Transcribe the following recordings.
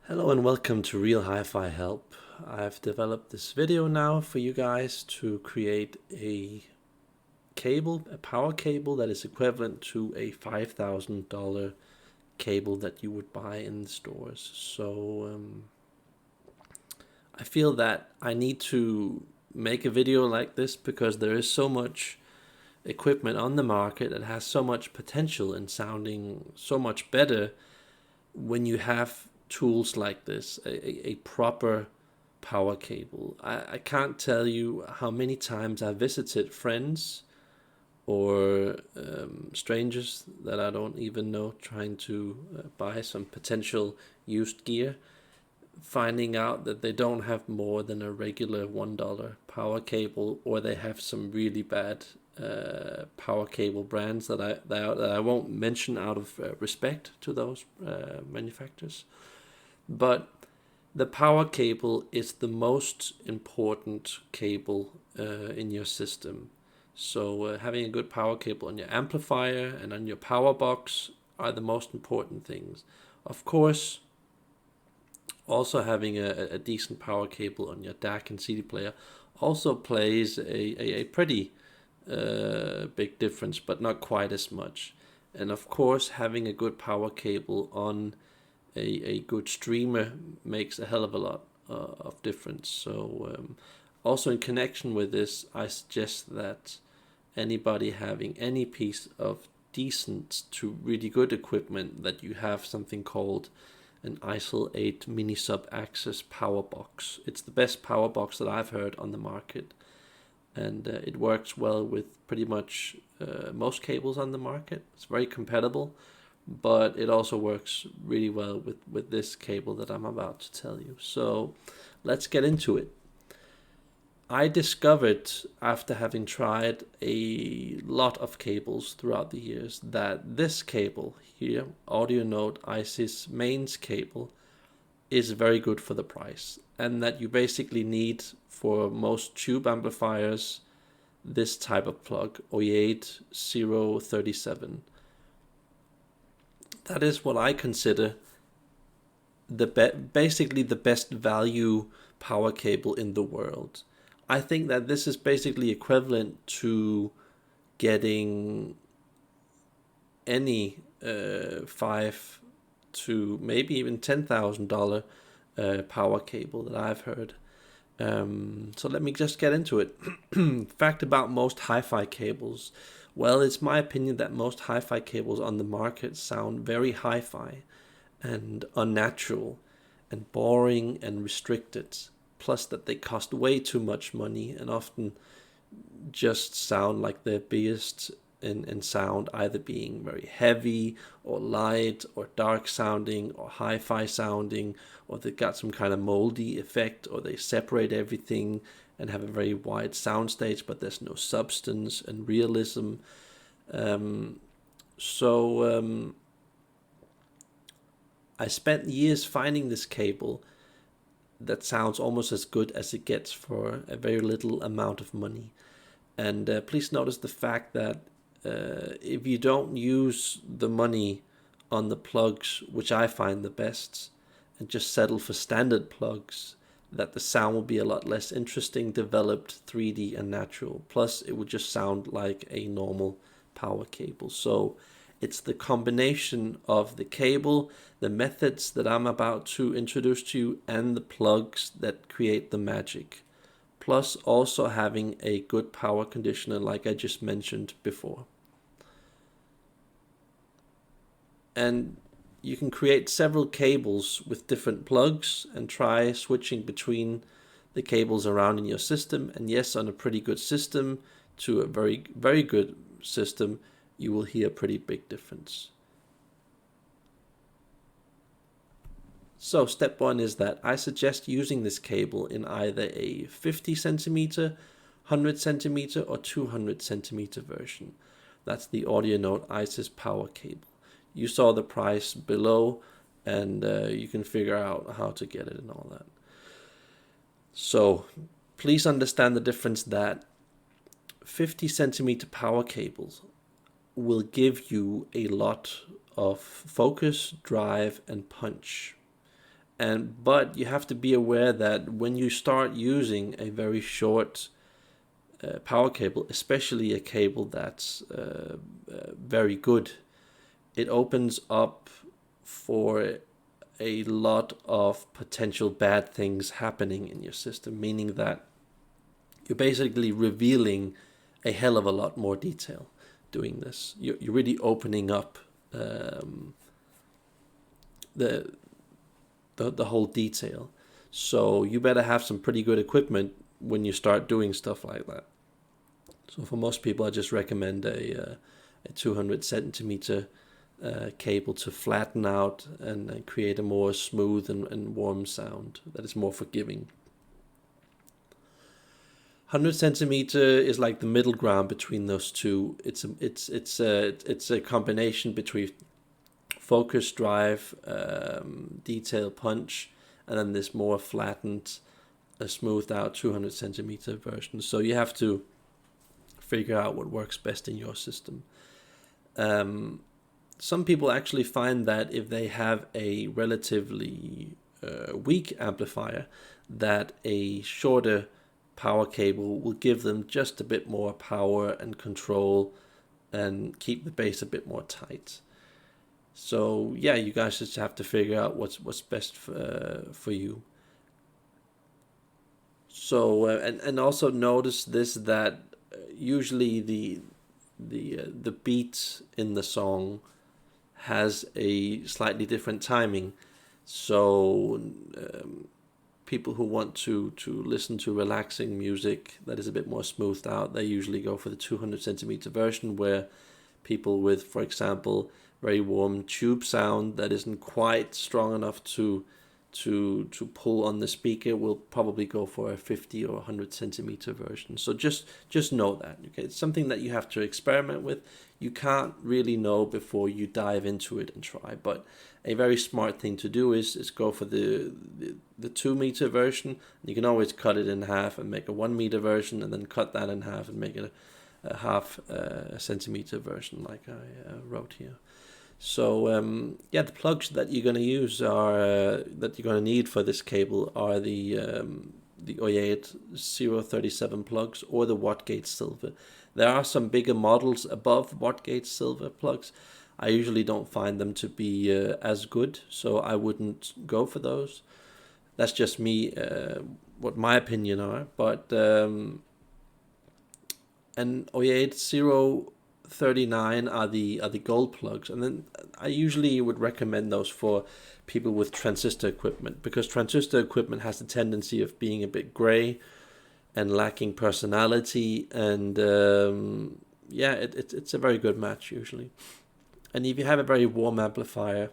Hello and welcome to Real Hi-Fi Help. I've developed this video now for you guys to create a power cable that is equivalent to a $5,000 cable that you would buy in the stores. So I feel that I need to make a video like this because there is so much equipment on the market that has so much potential in sounding so much better when you have tools like this, a proper power cable. I can't tell you how many times I visited friends or strangers that I don't even know trying to buy some potential used gear, finding out that they don't have more than a regular $1 power cable, or they have some really bad power cable brands that I won't mention out of respect to those manufacturers. But the power cable is the most important cable in your system. So having a good power cable on your amplifier and on your power box are the most important things. Of course, also having a decent power cable on your DAC and CD player also plays a pretty big difference, but not quite as much. And of course, having a good power cable on a good streamer makes a hell of a lot of difference. So also in connection with this, I suggest that anybody having any piece of decent to really good equipment, that you have something called an ISIL 8 mini sub access power box. It's the best power box that I've heard on the market, and it works well with pretty much most cables on the market. It's very compatible, but it also works really well with this cable that I'm about to tell you. So let's get into it. I discovered, after having tried a lot of cables throughout the years, that this cable here, Audio Note ISIS mains cable, is very good for the price, and that you basically need for most tube amplifiers this type of plug, OE8 037. That is what I consider basically the best value power cable in the world. I think that this is basically equivalent to getting any five to maybe even $10,000 power cable that I've heard. So let me just get into it. Fact about most hi-fi cables. Well, it's my opinion that most hi-fi cables on the market sound very hi-fi and unnatural and boring and restricted. Plus that they cost way too much money and often just sound like they're biased in sound, either being very heavy or light or dark sounding or hi-fi sounding, or they've got some kind of moldy effect, or they separate everything and have a very wide soundstage, but there's no substance and realism. So I spent years finding this cable that sounds almost as good as it gets for a very little amount of money. And please notice the fact that if you don't use the money on the plugs, which I find the best, and just settle for standard plugs, that the sound will be a lot less interesting, developed, 3D and natural. Plus it would just sound like a normal power cable. So it's the combination of the cable, the methods that I'm about to introduce to you, and the plugs that create the magic. Plus also having a good power conditioner like I just mentioned before. And you can create several cables with different plugs and try switching between the cables around in your system. And yes, on a pretty good system to a very, very good system, you will hear a pretty big difference. So step one is that I suggest using this cable in either a 50 centimeter, 100 centimeter or 200 centimeter version. That's the Audio Note ISIS power cable. You saw the price below, and you can figure out how to get it and all that. So please understand the difference that 50 centimeter power cables will give you a lot of focus, drive, and punch. But you have to be aware that when you start using a very short power cable, especially a cable that's very good, it opens up for a lot of potential bad things happening in your system, meaning that you're basically revealing a hell of a lot more detail doing this. You're really opening up the whole detail. So you better have some pretty good equipment when you start doing stuff like that. So for most people, I just recommend a 200 centimeter cable to flatten out and create a more smooth and warm sound that is more forgiving. 100 centimeter is like the middle ground between those two. It's a combination between focus, drive, detail, punch, and then this more flattened, smoothed out 200 centimeter version. So you have to figure out what works best in your system. Some people actually find that if they have a relatively weak amplifier, that a shorter power cable will give them just a bit more power and control and keep the bass a bit more tight. So yeah, you guys just have to figure out what's best for you. So and also notice this, that usually the beat in the song has a slightly different timing. So people who want to listen to relaxing music that is a bit more smoothed out, they usually go for the 200 centimeter version, where people with, for example, very warm tube sound that isn't quite strong enough to pull on the speaker will probably go for a 50 or 100 centimeter version. So just know that, okay? It's something that you have to experiment with. You can't really know before you dive into it and try, but a very smart thing to do is go for the 2 meter version. You can always cut it in half and make a 1 meter version, and then cut that in half and make it a half centimeter version like I wrote here. So yeah, the plugs that you're going to use are that you're going to need for this cable are the OYED 037 plugs or the Wattgate Silver. There are some bigger models above Wattgate Silver plugs. I usually don't find them to be as good, so I wouldn't go for those. That's just me, what my opinion are. But and OYED 039 are the gold plugs, and then I usually would recommend those for people with transistor equipment, because transistor equipment has the tendency of being a bit gray and lacking personality, and yeah, it's a very good match usually. And if you have a very warm amplifier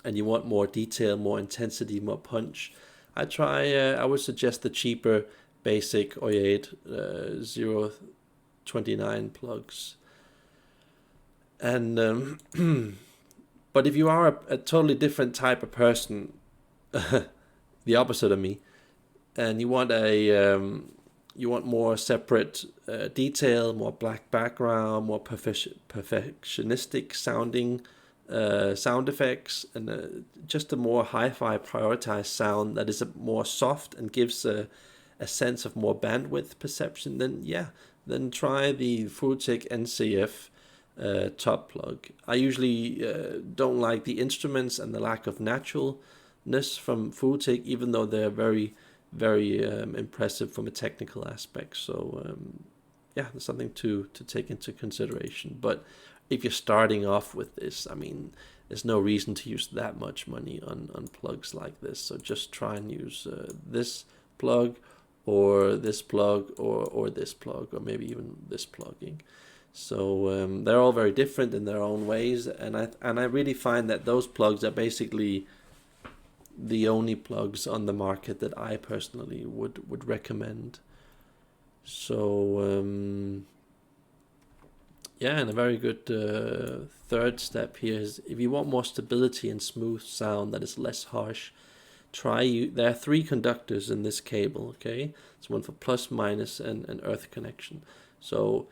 and you want more detail, more intensity, more punch, I would suggest the cheaper basic OYED 029 plugs. And but if you are a totally different type of person, the opposite of me, and you want you want more separate detail, more black background, more perfectionistic sounding sound effects, and just a more hi-fi prioritized sound that is a more soft and gives a sense of more bandwidth perception, then yeah, then try the Fruitech NCF top plug. I usually don't like the instruments and the lack of naturalness from Fruitech, even though they're very, very impressive from a technical aspect. So yeah, there's something to take into consideration. But if you're starting off with this, I mean, there's no reason to use that much money on plugs like this. So just try and use this plug or this plug or this plug, or maybe even this plugging. So they're all very different in their own ways, and I really find that those plugs are basically the only plugs on the market that I personally would recommend. So yeah, and a very good third step here is, if you want more stability and smooth sound that is less harsh, there are 3 conductors in this cable, okay? It's one for plus, minus, and earth connection. So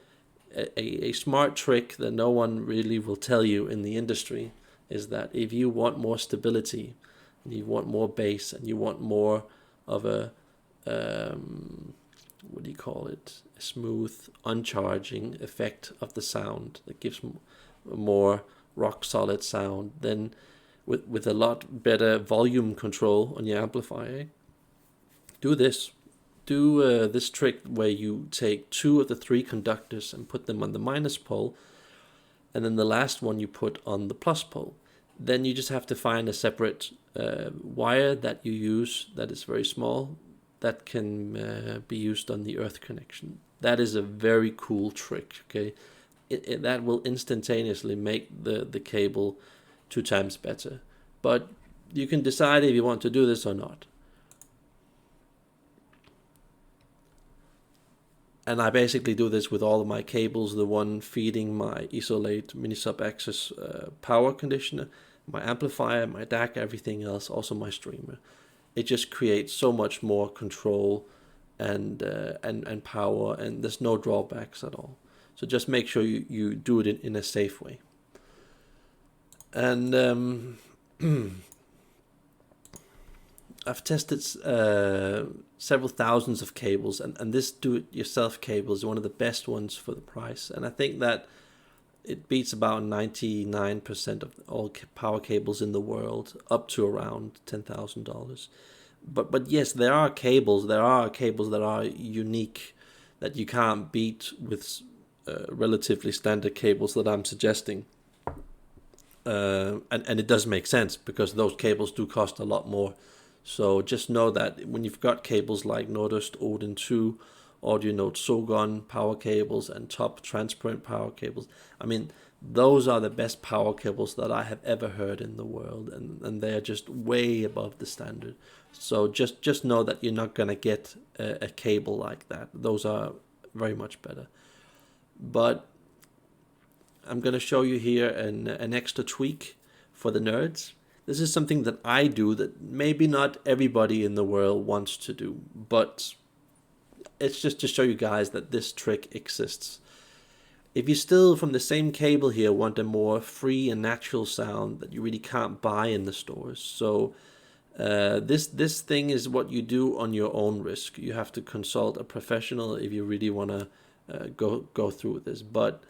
a smart trick that no one really will tell you in the industry is that if you want more stability, you want more bass, and you want more of a what do you call it? A smooth, uncharging effect of the sound that gives more rock solid sound. Then with a lot better volume control on your amplifier, do this. Do this trick where you take 2 of the 3 conductors and put them on the minus pole, and then the last one you put on the plus pole. Then you just have to find a separate wire that you use that is very small, that can be used on the earth connection. That is a very cool trick, okay? That will instantaneously make the cable 2 times better. But you can decide if you want to do this or not. And I basically do this with all of my cables, the one feeding my Isolate Mini Sub Access power conditioner, my amplifier, my DAC, everything else, also my streamer. It just creates so much more control and power, and there's no drawbacks at all. So just make sure you do it in a safe way. And I've tested several thousands of cables, and this do-it-yourself cable is one of the best ones for the price. And I think that it beats about 99% of all power cables in the world, up to around $10,000. But yes, there are cables that are unique, that you can't beat with relatively standard cables that I'm suggesting. And it does make sense, because those cables do cost a lot more. So just know that when you've got cables like Nordust Odin 2, AudioNote Sogon power cables, and top transparent power cables, I mean, those are the best power cables that I have ever heard in the world, and they are just way above the standard. So just know that you're not going to get a cable like that. Those are very much better. But I'm going to show you here an extra tweak for the nerds. This is something that I do that maybe not everybody in the world wants to do, but it's just to show you guys that this trick exists. If you still, from the same cable here, want a more free and natural sound that you really can't buy in the stores, so this thing is what you do on your own risk. You have to consult a professional if you really want to go through with this. But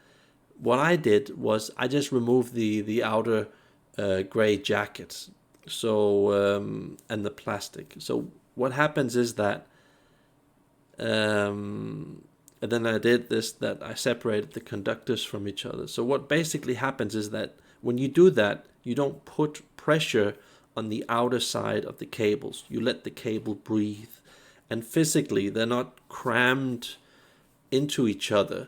what I did was I just removed the outer gray jacket, so and the plastic. So what happens is that and then I did this, that I separated the conductors from each other. So what basically happens is that when you do that, you don't put pressure on the outer side of the cables. You let the cable breathe, and physically they're not crammed into each other,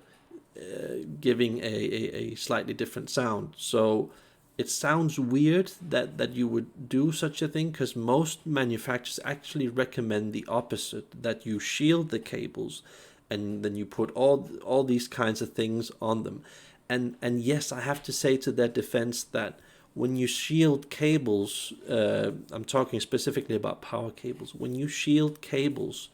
giving a slightly different sound. So it sounds weird that you would do such a thing, because most manufacturers actually recommend the opposite, that you shield the cables and then you put all these kinds of things on them. And yes, I have to say to their defense that when you shield cables, I'm talking specifically about power cables, when you shield cables,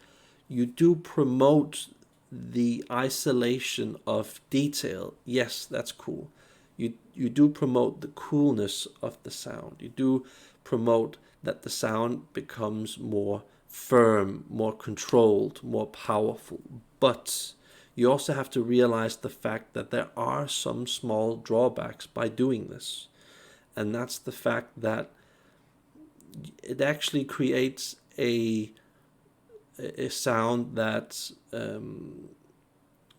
you do promote the isolation of detail. Yes, that's cool. You do promote the coolness of the sound. You do promote that the sound becomes more firm, more controlled, more powerful. But you also have to realize the fact that there are some small drawbacks by doing this. And that's the fact that it actually creates a sound that,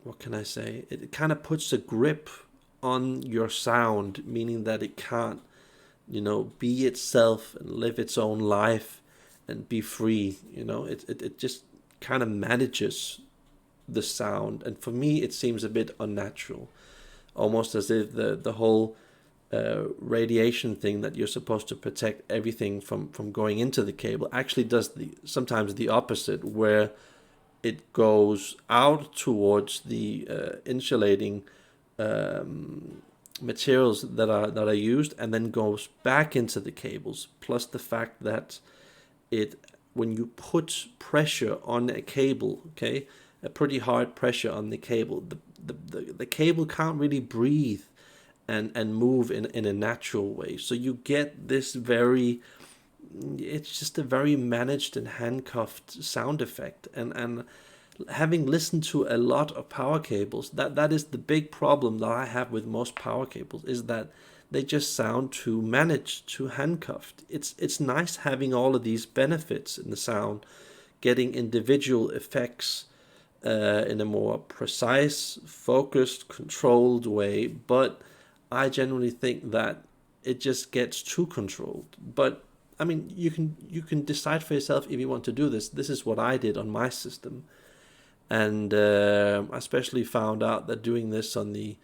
what can I say? It kind of puts a grip on your sound, meaning that it can't, be itself and live its own life and be free. It just kind of manages the sound, and for me it seems a bit unnatural, almost as if the whole radiation thing that you're supposed to protect everything from going into the cable actually does sometimes the opposite, where it goes out towards the insulating materials that are used, and then goes back into the cables. Plus the fact that when you put pressure on a cable, okay, a pretty hard pressure on the cable, the cable can't really breathe and move in a natural way. So you get this very it's just a very managed and handcuffed sound effect. And having listened to a lot of power cables, that is the big problem that I have with most power cables, is that they just sound too managed, too handcuffed. It's nice having all of these benefits in the sound, getting individual effects in a more precise, focused, controlled way, but I generally think that it just gets too controlled. But I mean, you can decide for yourself if you want to do this. This is what I did on my system, and I especially found out that doing this on the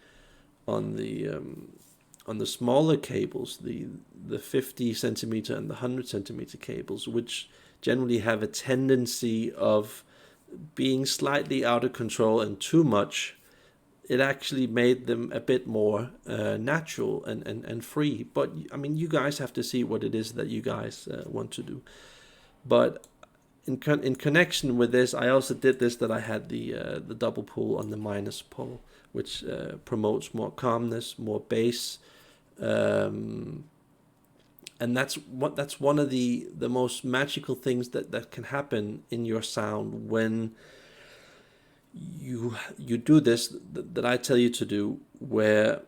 smaller cables, the 50 centimeter and the 100 centimeter cables, which generally have a tendency of being slightly out of control and too much, it actually made them a bit more natural and free. But I mean, you guys have to see what it is that you guys want to do. But in connection with this, I also did this, that I had the double pull on the minus pole, which promotes more calmness, more bass, and that's one of the most magical things that can happen in your sound when you do this that I tell you to do, where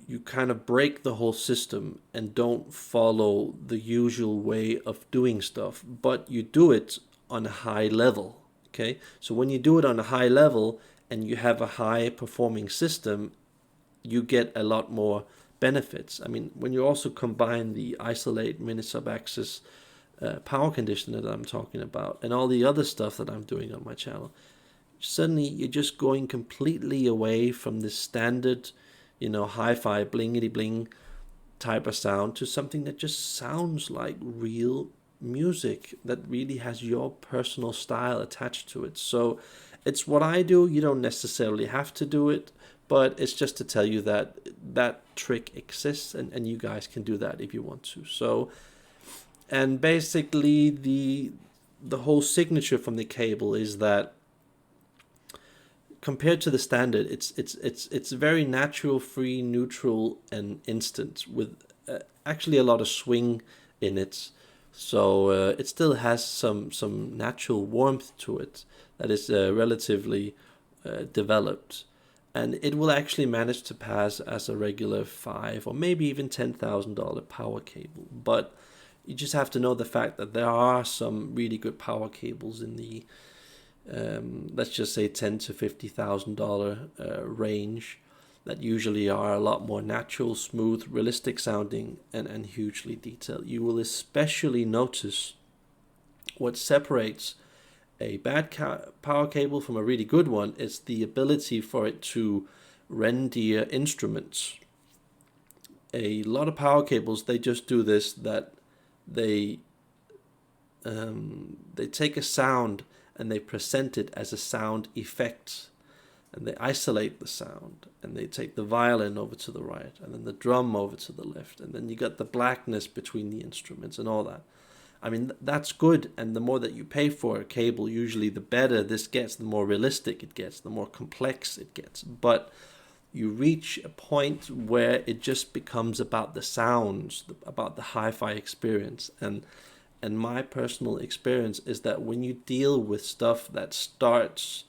you kind of break the whole system and don't follow the usual way of doing stuff, but you do it on a high level. Okay, so when you do it on a high level and you have a high performing system, you get a lot more benefits. I mean, when you also combine the isolate mini sub-axis power conditioner that I'm talking about and all the other stuff that I'm doing on my channel, suddenly you're just going completely away from the standard, hi-fi blingity bling type of sound to something that just sounds like real music that really has your personal style attached to it. So it's what I do. You don't necessarily have to do it, but it's just to tell you that that trick exists, and you guys can do that if you want to. So, and basically the whole signature from the cable is that compared to the standard, it's very natural, free, neutral, and instant, with actually a lot of swing in it. So it still has some natural warmth to it that is relatively developed, and it will actually manage to pass as a regular $5,000 or maybe even $10,000 power cable. But you just have to know the fact that there are some really good power cables in the let's just say $10,000 to $50,000 range, that usually are a lot more natural, smooth, realistic sounding, and hugely detailed. You will especially notice what separates a bad power cable from a really good one is the ability for it to render instruments. A lot of power cables, they just do this, that they take a sound and they present it as a sound effect, and they isolate the sound, and they take the violin over to the right and then the drum over to the left, and then you got the blackness between the instruments and all that. I mean, that's good, and the more that you pay for a cable, usually the better this gets, the more realistic it gets, the more complex it gets. But you reach a point where it just becomes about the sounds, about the hi-fi experience. And my personal experience is that when you deal with stuff that starts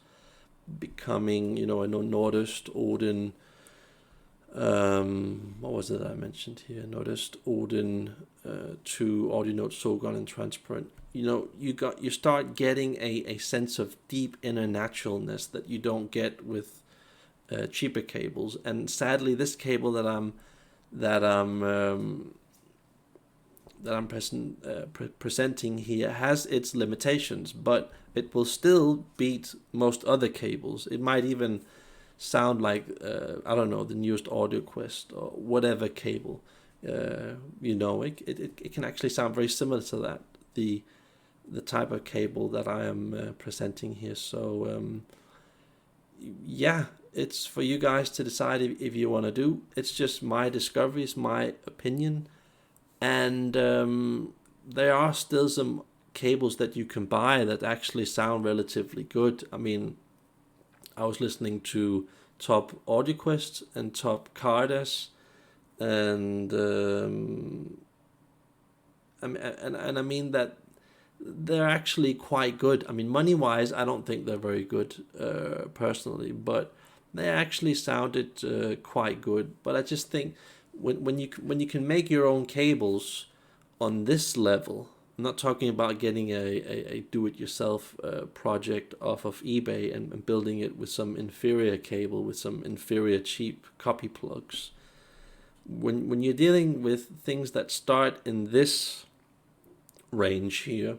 becoming, a Nordist, Odin, what was it I mentioned here? Nordist, Odin, 2 audio note, Sogon, and transparent. You start getting a sense of deep inner naturalness that you don't get with cheaper cables. And sadly, this cable that I'm presenting here has its limitations, but it will still beat most other cables. It might even sound like I don't know, the newest Audio Quest or whatever cable. It can actually sound very similar to that, the type of cable that I am presenting here. So yeah, it's for you guys to decide if you want to do. It's just my discoveries, my opinion. And there are still some cables that you can buy that actually sound relatively good. I mean, I was listening to Top Audio Quest and Top Cardas, and and I mean that they're actually quite good. I mean, money wise, I don't think they're very good personally, but they actually sounded quite good. But I just think when you can make your own cables on this level, I'm not talking about getting a do-it-yourself project off of eBay and building it with some inferior cable with some inferior cheap copy plugs. When you're dealing with things that start in this range here,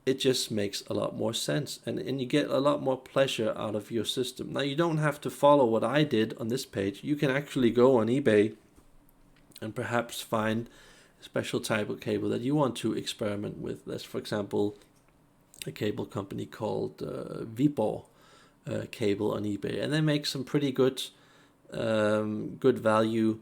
it just makes a lot more sense, and you get a lot more pleasure out of your system. Now, you don't have to follow what I did on this page. You can actually go on eBay and perhaps find a special type of cable that you want to experiment with. There's, for example, a cable company called Vibor cable on eBay, and they make some pretty good good value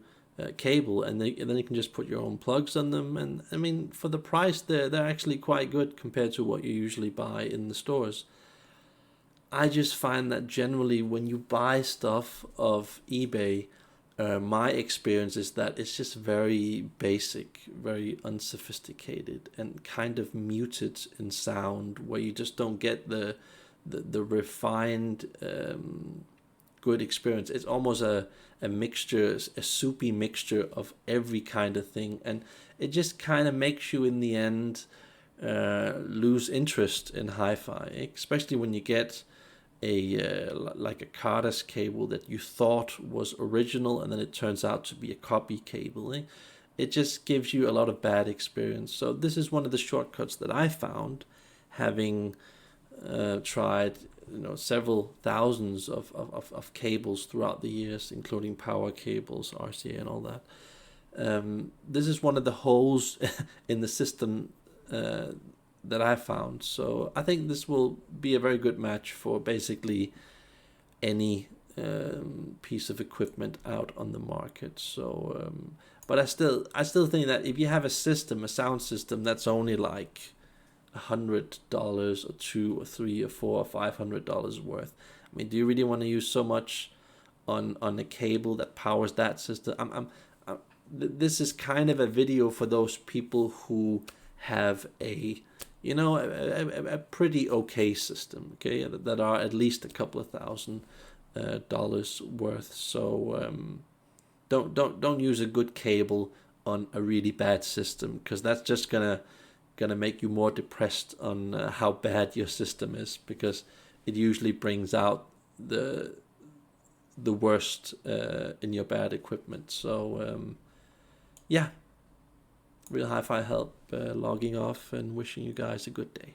cable, and then you can just put your own plugs on them. And I mean, for the price, they're actually quite good compared to what you usually buy in the stores. I just find that generally when you buy stuff of eBay, my experience is that it's just very basic, very unsophisticated, and kind of muted in sound, where you just don't get the refined good experience. It's almost a mixture, a soupy mixture of every kind of thing, and it just kind of makes you in the end lose interest in hi-fi, especially when you get like a Carter's cable that you thought was original and then it turns out to be a copy cable. It just gives you a lot of bad experience. So this is one of the shortcuts that I found, having tried several thousands of cables throughout the years, including power cables, RCA, and all that. This is one of the holes in the system that I found. So I think this will be a very good match for basically any piece of equipment out on the market. So, but I still think that if you have a sound system that's only like $100 or $2 or $3 or $4 or $500 worth, I mean, do you really want to use so much on a cable that powers that system? This is kind of a video for those people who have a pretty okay system, okay, that are at least a couple of $1,000 worth. So don't use a good cable on a really bad system, because that's just gonna make you more depressed on how bad your system is, because it usually brings out the worst in your bad equipment. So yeah, Real Hi-Fi Help logging off and wishing you guys a good day.